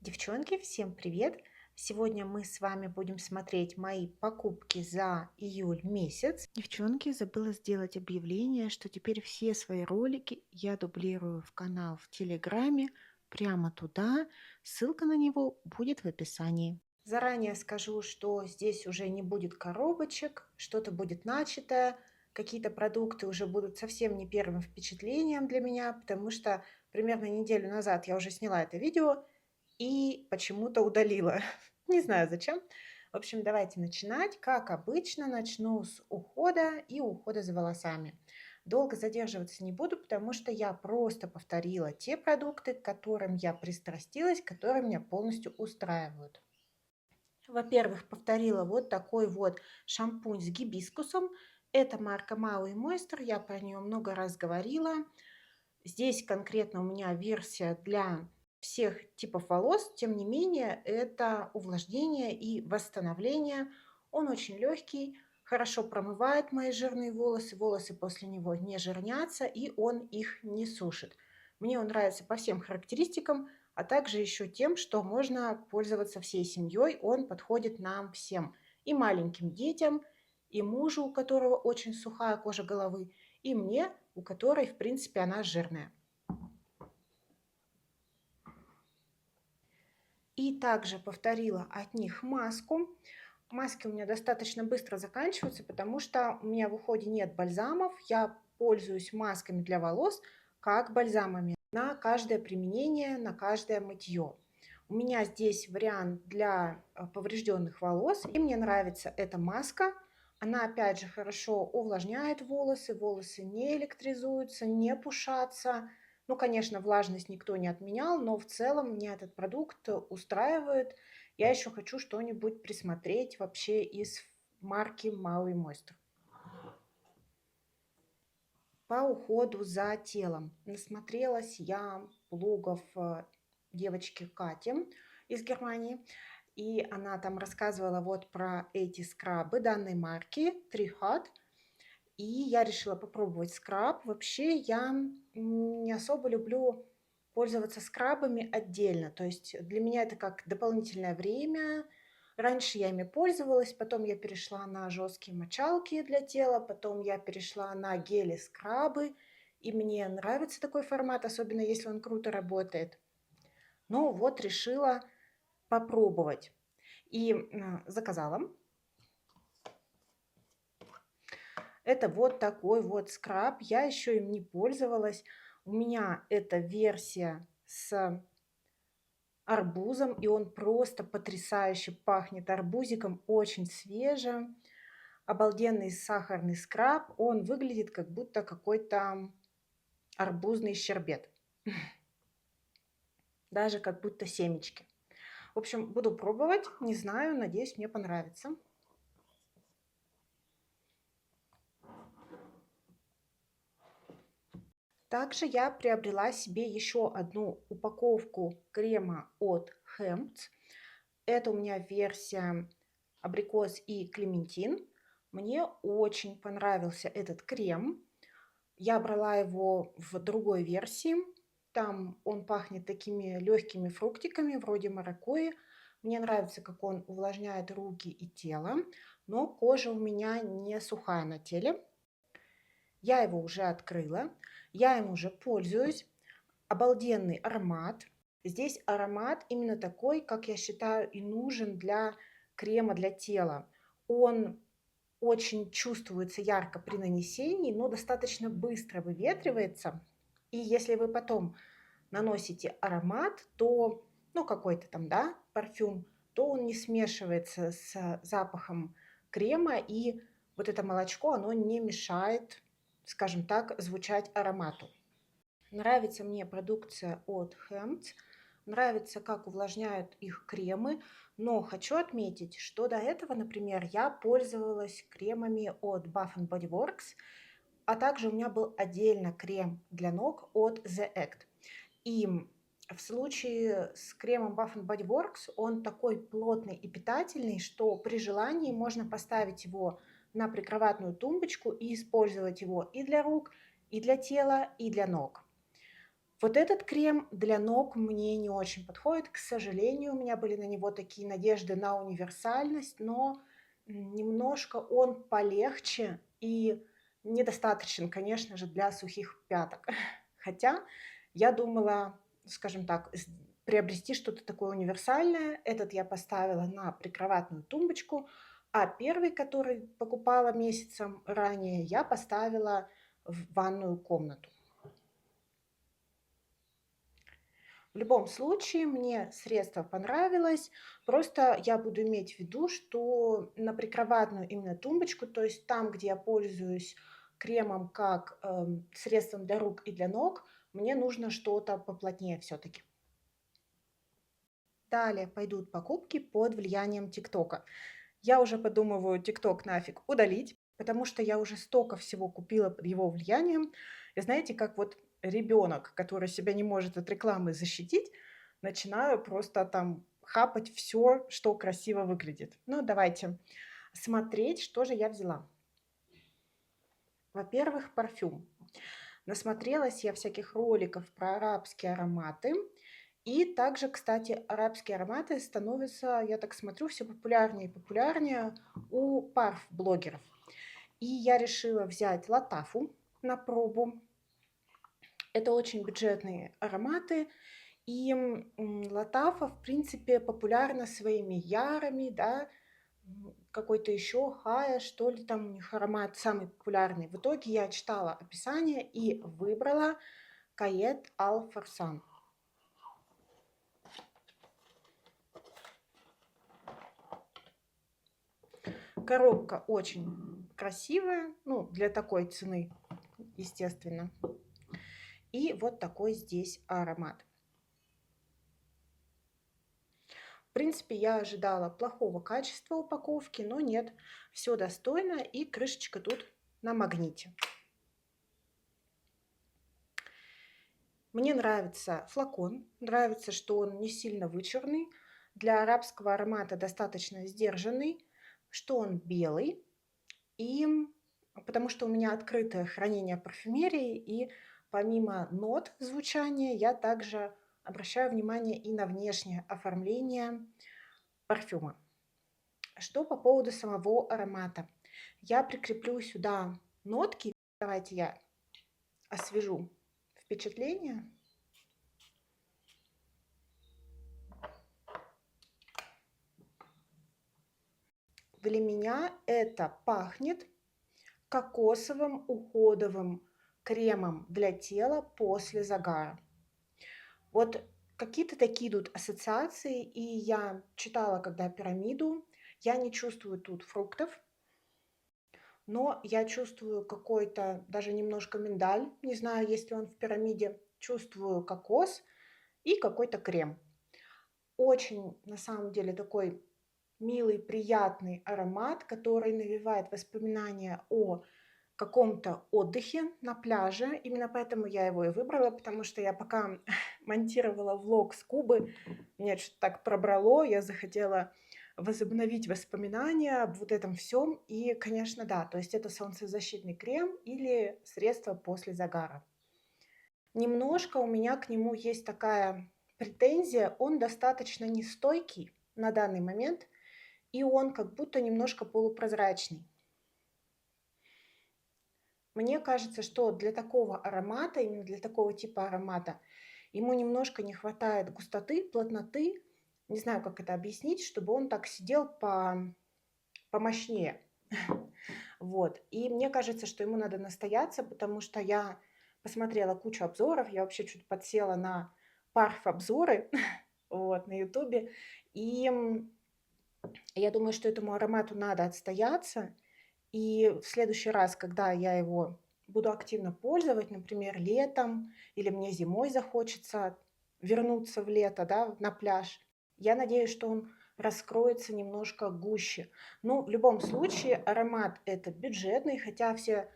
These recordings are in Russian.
Девчонки, всем привет! Сегодня мы с вами будем смотреть мои покупки за июль месяц. Девчонки, забыла сделать объявление, что теперь все свои ролики я дублирую в канал в Телеграме, прямо туда. Ссылка на него будет в описании. Заранее скажу, что здесь уже не будет коробочек, что-то будет начатое, какие-то продукты уже будут совсем не первым впечатлением для меня, потому что примерно неделю назад я уже сняла это видео, и почему-то удалила. Не знаю зачем. В общем, давайте начинать. Как обычно, начну с ухода и ухода за волосами. Долго задерживаться не буду, потому что я просто повторила те продукты, к которым я пристрастилась, которые меня полностью устраивают. Во-первых, повторила вот такой вот шампунь с гибискусом. Это марка Maui Moisture, я про нее много раз говорила. Здесь конкретно у меня версия для всех типов волос, тем не менее, это увлажнение и восстановление. Он очень легкий, хорошо промывает мои жирные волосы, волосы после него не жирнятся, и он их не сушит. Мне он нравится по всем характеристикам, а также еще тем, что можно пользоваться всей семьей, он подходит нам всем, и маленьким детям, и мужу, у которого очень сухая кожа головы, и мне, у которой, в принципе, она жирная. И также повторила от них маску. Маски у меня достаточно быстро заканчиваются, потому что у меня в уходе нет бальзамов. Я пользуюсь масками для волос как бальзамами на каждое применение, на каждое мытье. У меня здесь вариант для поврежденных волос, и мне нравится эта маска. Она опять же хорошо увлажняет волосы, волосы не электризуются, не пушатся. Ну, конечно, влажность никто не отменял, но в целом меня этот продукт устраивает. Я еще хочу что-нибудь присмотреть вообще из марки Maui Moisture. По уходу за телом. Насмотрелась я блогов девочки Кати из Германии. И она там рассказывала вот про эти скрабы данной марки Tree Hut. И я решила попробовать скраб. Вообще я не особо люблю пользоваться скрабами отдельно. То есть для меня это как дополнительное время. Раньше я ими пользовалась, потом я перешла на жесткие мочалки для тела, потом я перешла на гели-скрабы. И мне нравится такой формат, особенно если он круто работает. Но вот решила попробовать. И заказала. Это вот такой вот скраб. Я еще им не пользовалась. У меня эта версия с арбузом, и он просто потрясающе пахнет арбузиком, очень свеже. Обалденный сахарный скраб. Он выглядит как будто какой-то арбузный щербет. Даже как будто семечки. В общем, буду пробовать. Не знаю, надеюсь, мне понравится. Также я приобрела себе еще одну упаковку крема от Hempz. Это у меня версия абрикос и клементин. Мне очень понравился этот крем. Я брала его в другой версии. Там он пахнет такими легкими фруктиками, вроде маракуйи. Мне нравится, как он увлажняет руки и тело, но кожа у меня не сухая на теле. Я его уже открыла, я им уже пользуюсь. Обалденный аромат. Здесь аромат именно такой, как я считаю, и нужен для крема для тела. Он очень чувствуется ярко при нанесении, но достаточно быстро выветривается. И если вы потом наносите аромат, то, ну, какой-то там, да, парфюм, то он не смешивается с запахом крема, и вот это молочко, оно не мешает, скажем так, звучать аромату. Нравится мне продукция от Hempz, нравится, как увлажняют их кремы, но хочу отметить, что до этого, например, я пользовалась кремами от Bath Body Works, а также у меня был отдельно крем для ног от The Act. И в случае с кремом Bath Body Works он такой плотный и питательный, что при желании можно поставить его на прикроватную тумбочку и использовать его и для рук, и для тела, и для ног. Вот этот крем для ног мне не очень подходит. К сожалению, у меня были на него такие надежды на универсальность, но немножко он полегче и недостаточен, конечно же, для сухих пяток. Хотя я думала, скажем так, приобрести что-то такое универсальное. Этот я поставила на прикроватную тумбочку, а первый, который покупала месяцем ранее, я поставила в ванную комнату. В любом случае, мне средство понравилось. Просто я буду иметь в виду, что на прикроватную именно тумбочку, то есть там, где я пользуюсь кремом как средством для рук и для ног, мне нужно что-то поплотнее все-таки. Далее пойдут покупки под влиянием ТикТока. Я уже подумываю ТикТок нафиг удалить, потому что я уже столько всего купила под его влиянием. И знаете, как вот ребенок, который себя не может от рекламы защитить, начинаю просто там хапать все, что красиво выглядит. Ну, давайте смотреть, что же я взяла. Во-первых, парфюм. Насмотрелась я всяких роликов про арабские ароматы. И также, кстати, арабские ароматы становятся, я так смотрю, все популярнее и популярнее у парф-блогеров. И я решила взять Латафу на пробу. Это очень бюджетные ароматы. И Латафа, в принципе, популярна своими ярами, да, какой-то еще Хая, что ли, там у них аромат самый популярный. В итоге я читала описание и выбрала Кает Ал Фарсан. Коробка очень красивая, ну, для такой цены, естественно. И вот такой здесь аромат. В принципе, я ожидала плохого качества упаковки, но нет, все достойно, и крышечка тут на магните. Мне нравится флакон, нравится, что он не сильно вычурный, для арабского аромата достаточно сдержанный, что он белый, и потому что у меня открытое хранение парфюмерии, и помимо нот звучания я также обращаю внимание и на внешнее оформление парфюма. Что по поводу самого аромата? Я прикреплю сюда нотки. Давайте я освежу впечатление. Для меня это пахнет кокосовым уходовым кремом для тела после загара. Вот какие-то такие идут ассоциации, и я читала, когда пирамиду, я не чувствую тут фруктов, но я чувствую какой-то, даже немножко миндаль, не знаю, есть ли он в пирамиде, чувствую кокос и какой-то крем. Очень, на самом деле, такой милый, приятный аромат, который навевает воспоминания о каком-то отдыхе на пляже. Именно поэтому я его и выбрала, потому что я пока монтировала влог с Кубы, меня что-то так пробрало, я захотела возобновить воспоминания об вот этом всем. И, конечно, да, то есть это солнцезащитный крем или средство после загара. Немножко у меня к нему есть такая претензия, он достаточно нестойкий на данный момент, и он как будто немножко полупрозрачный. Мне кажется, что для такого аромата, именно для такого типа аромата, ему немножко не хватает густоты, плотноты. Не знаю, как это объяснить, чтобы он так сидел помощнее. Вот. И мне кажется, что ему надо настояться, потому что я посмотрела кучу обзоров, я вообще чуть подсела на парф-обзоры вот, на ютубе, и я думаю, что этому аромату надо отстояться, и в следующий раз, когда я его буду активно пользовать, например, летом, или мне зимой захочется вернуться в лето, да, на пляж, я надеюсь, что он раскроется немножко гуще. Ну, в любом случае, аромат это бюджетный, хотя все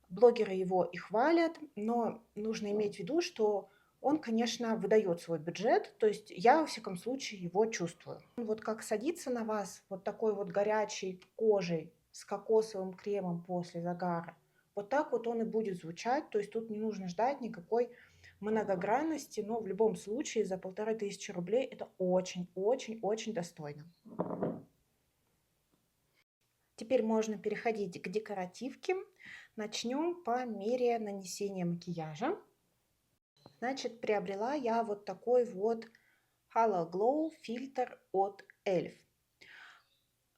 блогеры его и хвалят, но нужно иметь в виду, что он, конечно, выдает свой бюджет, то есть я, во всяком случае, его чувствую. Вот как садится на вас вот такой вот горячей кожей с кокосовым кремом после загара, вот так вот он и будет звучать, то есть тут не нужно ждать никакой многогранности, но в любом случае за 1500 рублей это очень-очень-очень достойно. Теперь можно переходить к декоративке. Начнем по мере нанесения макияжа. Значит, приобрела я вот такой вот Halo Glow фильтр от Elf.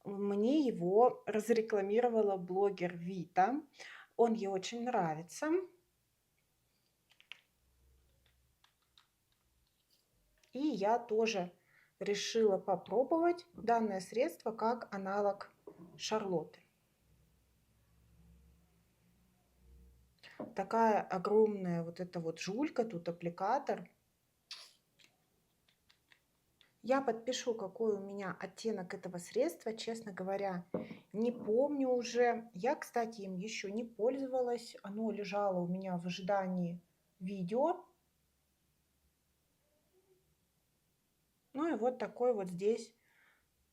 Мне его разрекламировала блогер Вита. Он ей очень нравится. И я тоже решила попробовать данное средство как аналог Шарлотты. Такая огромная вот эта вот жулька, тут аппликатор. Я подпишу, какой у меня оттенок этого средства, честно говоря, не помню уже. Я, кстати, им еще не пользовалась. Оно лежало у меня в ожидании видео. Ну и вот такой вот здесь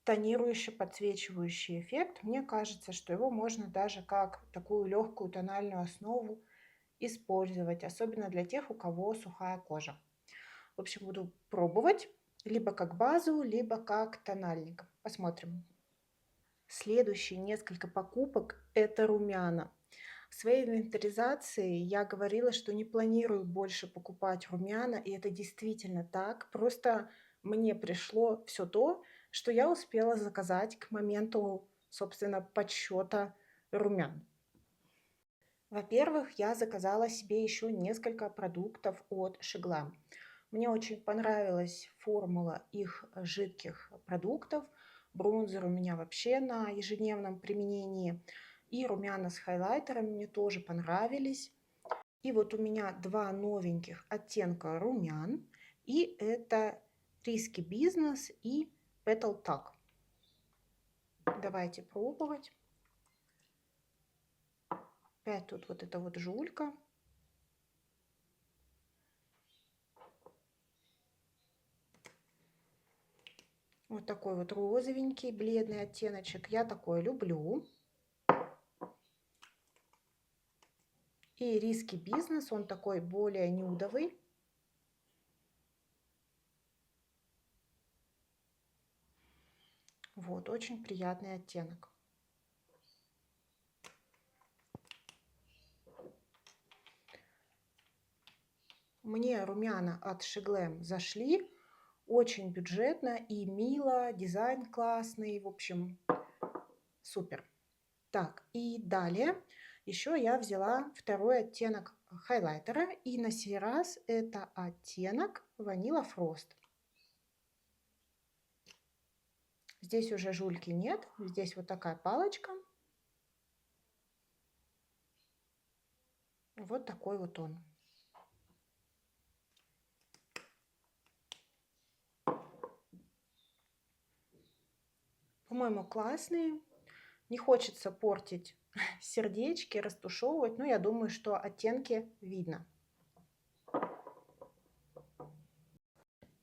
тонирующий, подсвечивающий эффект. Мне кажется, что его можно даже как такую легкую тональную основу использовать, особенно для тех, у кого сухая кожа. В общем, буду пробовать либо как базу, либо как тональник. Посмотрим. Следующие несколько покупок – это румяна. В своей инвентаризации я говорила, что не планирую больше покупать румяна, и это действительно так. Просто мне пришло все то, что я успела заказать к моменту, собственно, подсчета румян. Во-первых, я заказала себе еще несколько продуктов от Шигла. Мне очень понравилась формула их жидких продуктов. Бронзер у меня вообще на ежедневном применении. И румяна с хайлайтерами мне тоже понравились. И вот у меня два новеньких оттенка румян. И это Risky Business и Petal Talk. Давайте пробовать. Опять тут вот эта вот жулька. Вот такой вот розовенький, бледный оттеночек. Я такое люблю. И Risky Business, он такой более нюдовый. Вот, очень приятный оттенок. Мне румяна от Шиглэм зашли. Очень бюджетно и мило, дизайн классный, в общем, супер. Так, и далее еще я взяла второй оттенок хайлайтера, и на сей раз это оттенок Vanilla Frost. Здесь уже жульки нет, здесь вот такая палочка. Вот такой вот он. По-моему, классные. Не хочется портить сердечки, растушевывать, но я думаю, что оттенки видно.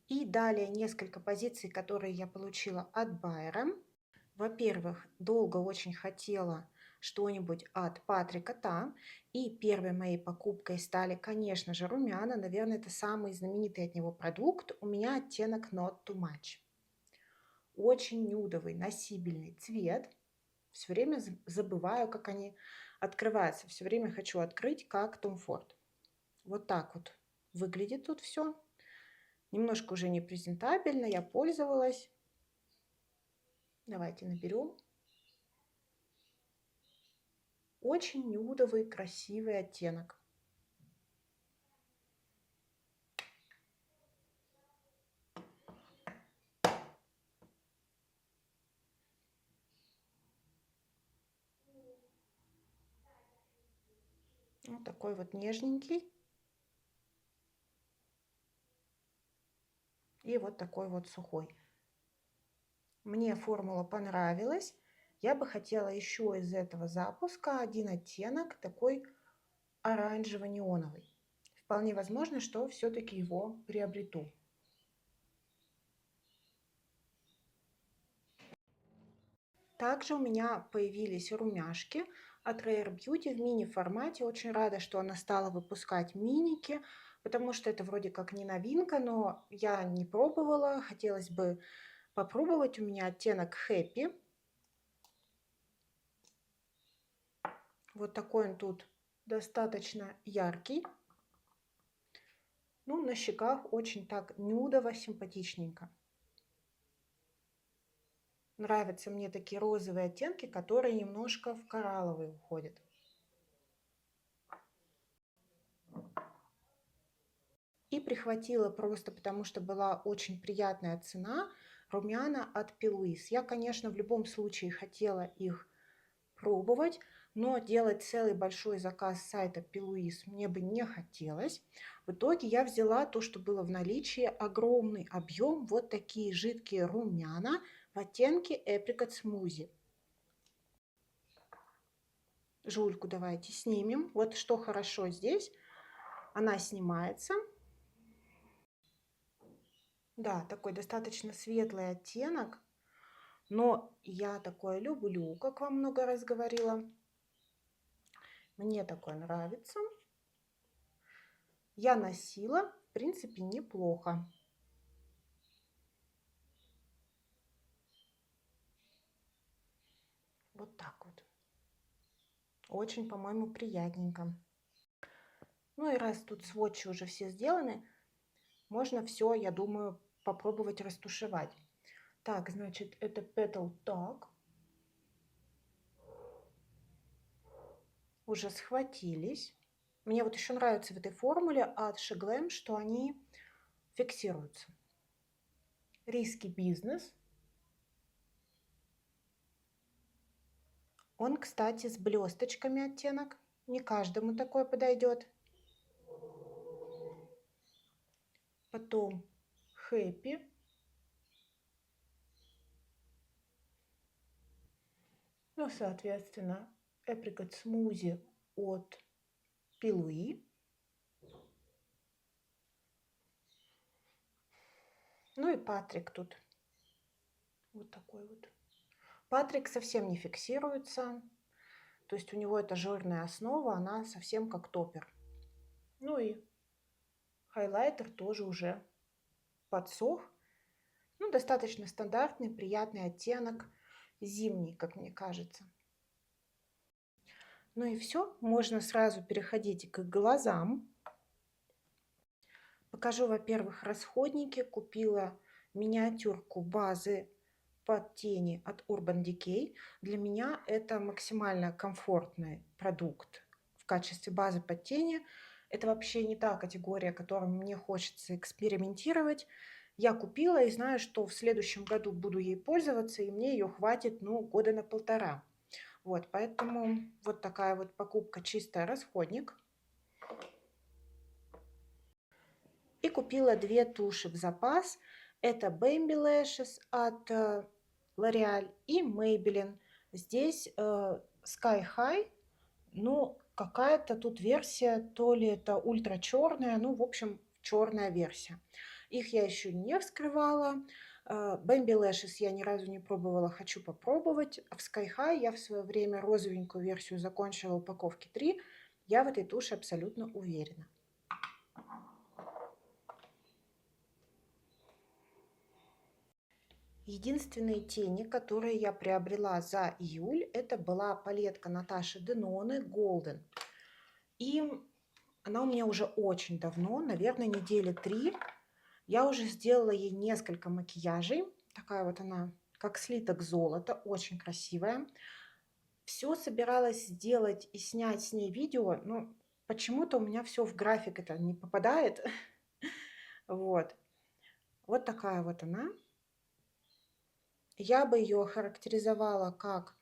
И далее несколько позиций, которые я получила от Байера. Во-первых, долго очень хотела что-нибудь от Патрика Та. И первой моей покупкой стали, конечно же, румяна. Наверное, это самый знаменитый от него продукт. У меня оттенок Not Too Much. Очень нюдовый, носибельный цвет. Все время забываю, как они открываются. Все время хочу открыть, как Tom Ford. Вот так вот выглядит тут все. Немножко уже не презентабельно, я пользовалась. Давайте наберем. Очень нюдовый, красивый оттенок. Вот такой вот нежненький. И вот такой вот сухой. Мне формула понравилась. Я бы хотела еще из этого запуска один оттенок, такой оранжево-неоновый. Вполне возможно, что все-таки его приобрету. Также у меня появились румяшки от Rare Beauty в мини-формате. Очень рада, что она стала выпускать миники. потому что это вроде как не новинка, но я не пробовала, хотелось бы попробовать. У меня оттенок Happy. Вот такой он тут достаточно яркий. Ну, на щеках очень так нюдово, симпатичненько. Нравятся мне такие розовые оттенки, которые немножко в коралловый уходят. И прихватила просто потому, что была очень приятная цена, румяна от Piluis. Я, конечно, в любом случае хотела их пробовать, но делать целый большой заказ с сайта Piluis мне бы не хотелось. В итоге я взяла то, что было в наличии, огромный объем, вот такие жидкие румяна в оттенке Apricot Smoothie. Жульку давайте снимем. Вот что хорошо здесь, она снимается. Да, такой достаточно светлый оттенок, но я такое люблю, как вам много раз говорила. Мне такое нравится. Я носила, в принципе, неплохо. Вот так вот. Очень, по-моему, приятненько. Ну и раз тут сводчи уже все сделаны, можно все, я думаю, попробовать растушевать. Так, значит, это Petal Talk. Уже схватились. Мне вот еще нравится в этой формуле от Sheglam, что они фиксируются. Риски бизнес. Он, кстати, с блесточками оттенок. Не каждому такое подойдет. Потом Happy. Ну, соответственно, Apricot Smoothie от Piluis. Ну и Патрик тут. Вот такой вот. Патрик совсем не фиксируется. То есть у него это жирная основа, она совсем как топпер. Ну и хайлайтер тоже уже подсох. Ну, достаточно стандартный, приятный оттенок. Зимний, как мне кажется. Ну и все. Можно сразу переходить к глазам. Покажу, во-первых, расходники. Купила миниатюрку базы под тени от Urban Decay. Для меня это максимально комфортный продукт в качестве базы под тени. Это вообще не та категория, которой мне хочется экспериментировать. Я купила и знаю, что в следующем году буду ей пользоваться, и мне ее хватит, ну, года на 1,5. Вот, поэтому вот такая вот покупка, чистая расходник. И купила 2 туши в запас. Это Bambi Lashes от L'Oreal и Maybelline. Здесь Sky High. Ну, какая-то тут версия, то ли это ультра черная, ну, в общем, черная версия. Их я еще не вскрывала. Bambi Lashes я ни разу не пробовала, хочу попробовать. В Sky High я в свое время розовенькую версию закончила упаковки 3. Я в этой туши абсолютно уверена. Единственные тени, которые я приобрела за июль, это была палетка Наташи Деноны Golden. И она у меня уже очень давно, наверное, недели 3. Я уже сделала ей несколько макияжей. Такая вот она, как слиток золота, очень красивая. Все собиралась сделать и снять с ней видео, но почему-то у меня все в график это не попадает. Вот. Вот такая вот она. Я бы ее охарактеризовала как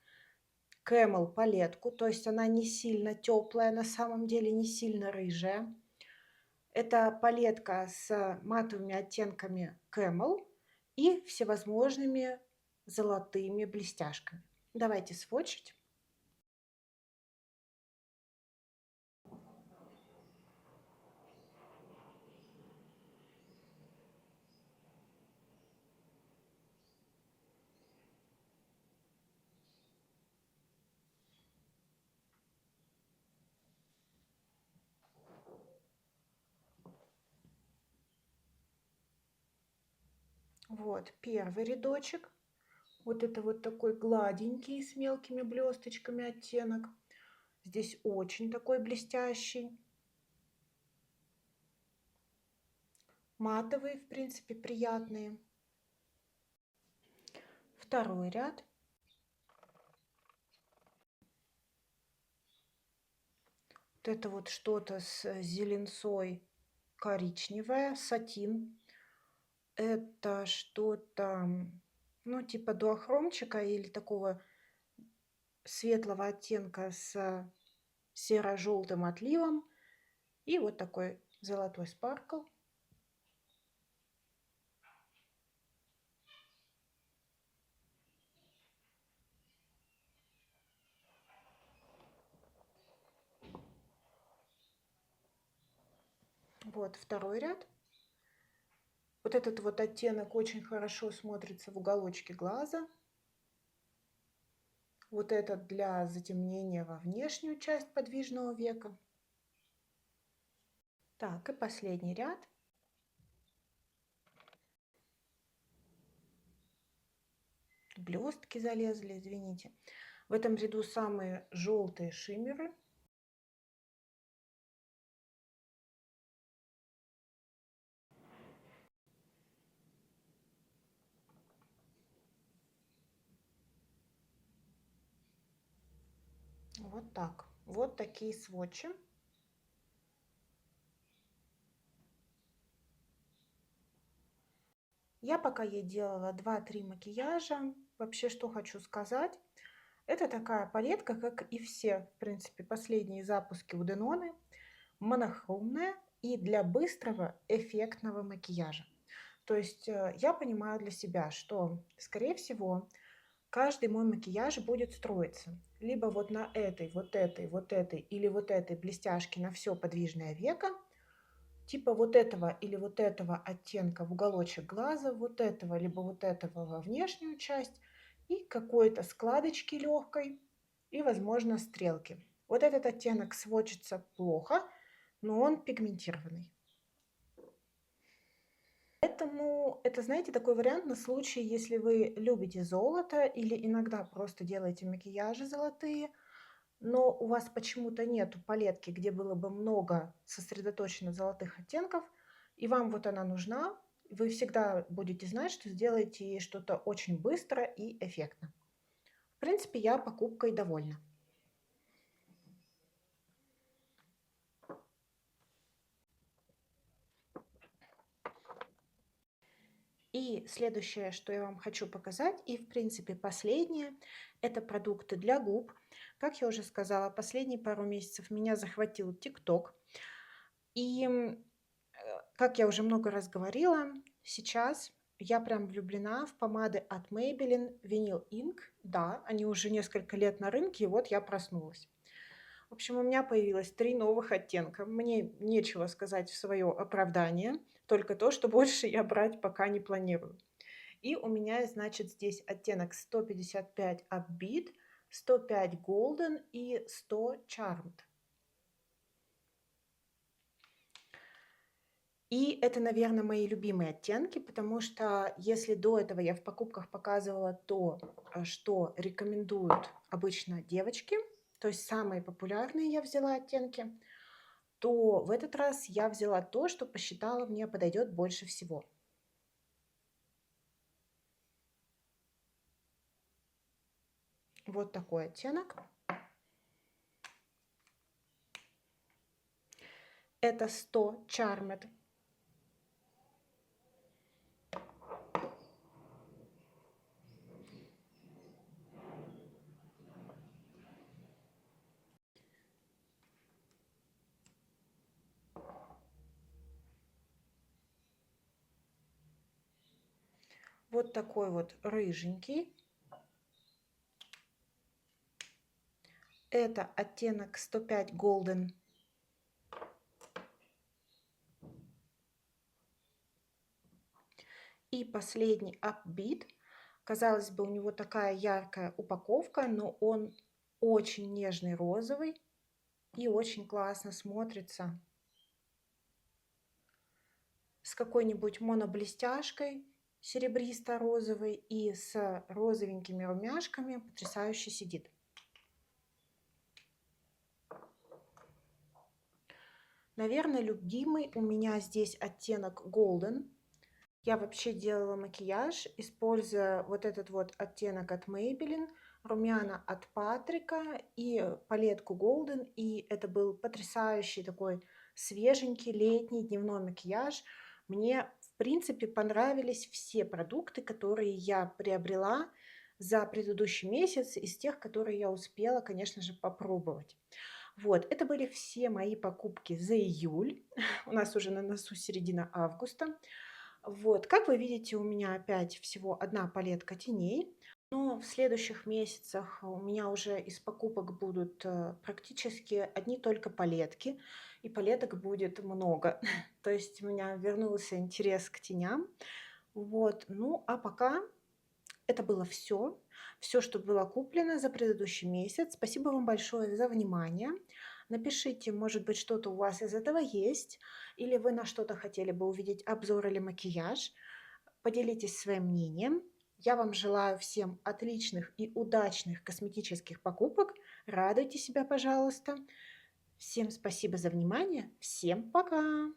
Camel палетку, то есть она не сильно теплая, на самом деле не сильно рыжая. Это палетка с матовыми оттенками Camel и всевозможными золотыми блестяшками. Давайте сводчить. Вот первый рядочек. Вот это вот такой гладенький с мелкими блесточками оттенок. Здесь очень такой блестящий. Матовые, в принципе, приятные. Второй ряд. Вот это вот что-то с зеленцой коричневое, сатин. Это что-то, ну, типа дуохромчика или такого светлого оттенка с серо-желтым отливом. И вот такой золотой спаркл. Вот второй ряд. Вот этот вот оттенок очень хорошо смотрится в уголочке глаза. Вот этот для затемнения во внешнюю часть подвижного века. Так, и последний ряд. Блестки залезли, извините. В этом ряду самые желтые шиммеры. Вот так. Вот такие сводчи. Я пока ей делала 2-3 макияжа. Вообще, что хочу сказать. Это такая палетка, как и все, в принципе, последние запуски у Деноны. Монохромная и для быстрого эффектного макияжа. То есть я понимаю для себя, что, скорее всего, каждый мой макияж будет строиться либо вот на этой, вот этой, вот этой или вот этой блестяшке на все подвижное веко, типа вот этого или вот этого оттенка в уголочек глаза, вот этого либо вот этого во внешнюю часть и какой-то складочки легкой и, возможно, стрелки. Вот этот оттенок сводчится плохо, но он пигментированный. Поэтому это, знаете, такой вариант на случай, если вы любите золото или иногда просто делаете макияжи золотые, но у вас почему-то нету палетки, где было бы много сосредоточено золотых оттенков, и вам вот она нужна, вы всегда будете знать, что сделаете ей что-то очень быстро и эффектно. В принципе, я покупкой довольна. И следующее, что я вам хочу показать, и в принципе последнее, это продукты для губ. Как я уже сказала, последние пару месяцев меня захватил TikTok. И, как я уже много раз говорила, сейчас я прям влюблена в помады от Maybelline Vinyl Ink. Да, они уже несколько лет на рынке, и вот я проснулась. В общем, у меня появилось 3 новых оттенка. Мне нечего сказать в свое оправдание, только то, что больше я брать пока не планирую. И у меня, значит, здесь оттенок 155 Upbeat, 105 Golden и 100 Charmed. И это, наверное, мои любимые оттенки, потому что если до этого я в покупках показывала то, что рекомендуют обычно девочки, то есть самые популярные я взяла оттенки, то в этот раз я взяла то, что посчитала мне подойдет больше всего. Вот такой оттенок. Это 100 Charmed. Вот такой вот рыженький. Это оттенок 105 Golden. И последний Upbeat. Казалось бы, у него такая яркая упаковка, но он очень нежный розовый и очень классно смотрится с какой-нибудь моноблестяшкой серебристо-розовый и с розовенькими румяшками. Потрясающе сидит. Наверное, любимый у меня здесь оттенок Golden. Я вообще делала макияж, используя вот этот вот оттенок от Maybelline, румяна от Патрика и палетку Golden. И это был потрясающий такой свеженький летний дневной макияж. Мне, в принципе, понравились все продукты, которые я приобрела за предыдущий месяц, из тех, которые я успела, конечно же, попробовать. Вот, это были все мои покупки за июль. У нас уже на носу середина августа. Вот, как вы видите, у меня опять всего одна палетка теней. Но в следующих месяцах у меня уже из покупок будут практически одни только палетки. И палеток будет много. То есть у меня вернулся интерес к теням. Вот, ну а пока это было все. Все, что было куплено за предыдущий месяц. Спасибо вам большое за внимание. Напишите, может быть, что-то у вас из этого есть, или вы на что-то хотели бы увидеть обзор или макияж. Поделитесь своим мнением. Я вам желаю всем отличных и удачных косметических покупок. Радуйте себя, пожалуйста. Всем спасибо за внимание. Всем пока!